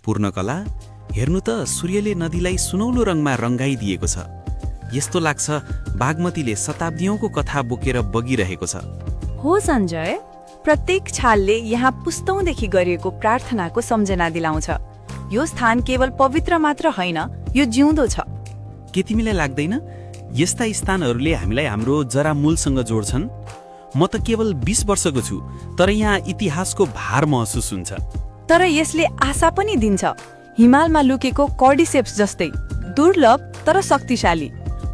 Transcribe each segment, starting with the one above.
पूर्णकला, हेर्नु त सूर्यले नदीलाई सुनौलो रङमा रङ्गाइदिएको छ। यस्तो लाग्छ बागमतीले शताब्दीौंको कथा बोकेर बगिरहेको छ। हो सञ्जय, प्रत्येक छालले यहाँ पुस्तौंदेखि गरिएको प्रार्थनाको सम्झना दिलाउँछ। यो स्थान केवल पवित्र मात्र होइन, यो जिउँदो छ। के तिमीलाई लाग्दैन यस्ता स्थानहरूले हामीलाई हाम्रो जरा मूलसँग जोड्छन्? म त केवल 20 वर्षको छु, तर यहाँ इतिहासको भार महसुस हुन्छ। तर यसले आशा पनि दिन्छ। हिमालमा लुकेको कर्डिसेप्स जस्तै दुर्लभ तर शक्तिशाली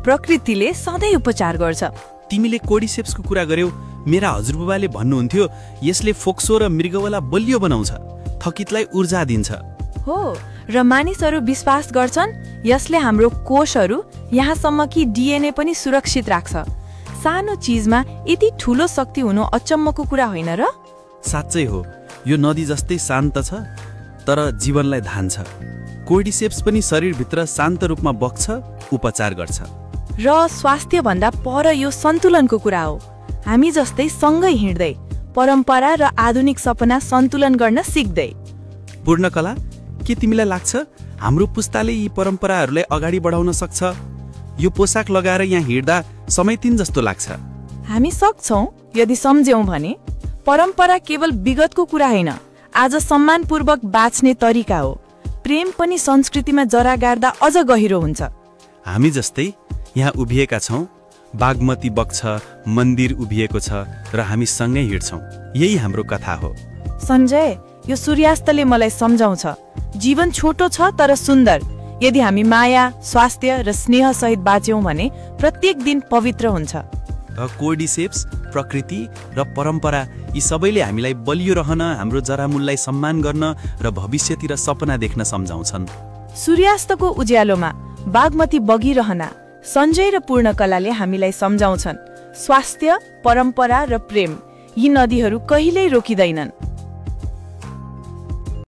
प्रकृतिले सधैँ उपचार गर्छ। तिमीले कोर्डिसेप्सको कुरा गर्यौ। मेरा हजुरबुबाले भन्नुहुन्थ्यो यसले फोक्सो र मृगवला बलियो बनाउँछ, थकितलाई ऊर्जा दिन्छ। हो, र मानिसहरू विश्वास गर्छन् यसले हाम्रो कोषहरू यहाँसम्म कि डिएनए पनि सुरक्षित राख्छ। सानो चीजमा यति ठूलो शक्ति हुनु अचम्मको कुरा होइन र? साँच्चै हो, यो नदी जस्तै शान्त छ तर जीवनलाई धान्छ। कोर्डिसेप्स पनि शरीरभित्र शान्त रूपमा बग्छ, उपचार गर्छ। र स्वास्थ्य भन्दा पर यो सन्तुलनको कुरा हो। हामी जस्तै सँगै हिँड्दै परम्परा र आधुनिक सपना सन्तुलन गर्न सिक्दै। पूर्णकला, के तिमीलाई लाग्छ हाम्रो पुस्ताले यी परम्पराहरूलाई अगाडि बढाउन सक्छ? यो पोसाक लगाएर यहाँ हिँड्दा समयतिन जस्तो लाग्छ। हामी सक्छौं यदि सम्झ्यौं भने। परम्परा केवल विगतको कुरा होइन, आज सम्मानपूर्वक बाँच्ने तरिका हो। प्रेम पनि संस्कृतिमा जरा गाड्दा अझ गहिरो हुन्छ। हामी जस्तै यहाँ उभिएका छौं, बागमती बग्छ, मन्दिर उभिएको छ र हामी सँगै हिँड्छौं। यही हाम्रो कथा हो। सञ्जय, यो सूर्यास्तले मलाई सम्झाउँछ जीवन छोटो छ तर सुन्दर। यदि हामी माया, स्वास्थ्य र स्नेह सहित बाँच्यौं भने प्रत्येक दिन पवित्र हुन्छ। कोर्डिसेप्स, प्रकृति र परम्परा यी सबैले हामीलाई बलियो रहन, हाम्रो जरामूललाई सम्मान गर्न र भविष्यतिर सपना देख्न सम्झाउँछन्। सूर्यास्तको उज्यालोमा बागमती बगिरहना सञ्जय र पूर्णकलाले हामीलाई सम्झाउँछन् स्वास्थ्य, परम्परा र प्रेम यी नदीहरू कहिल्यै रोकिँदैनन्।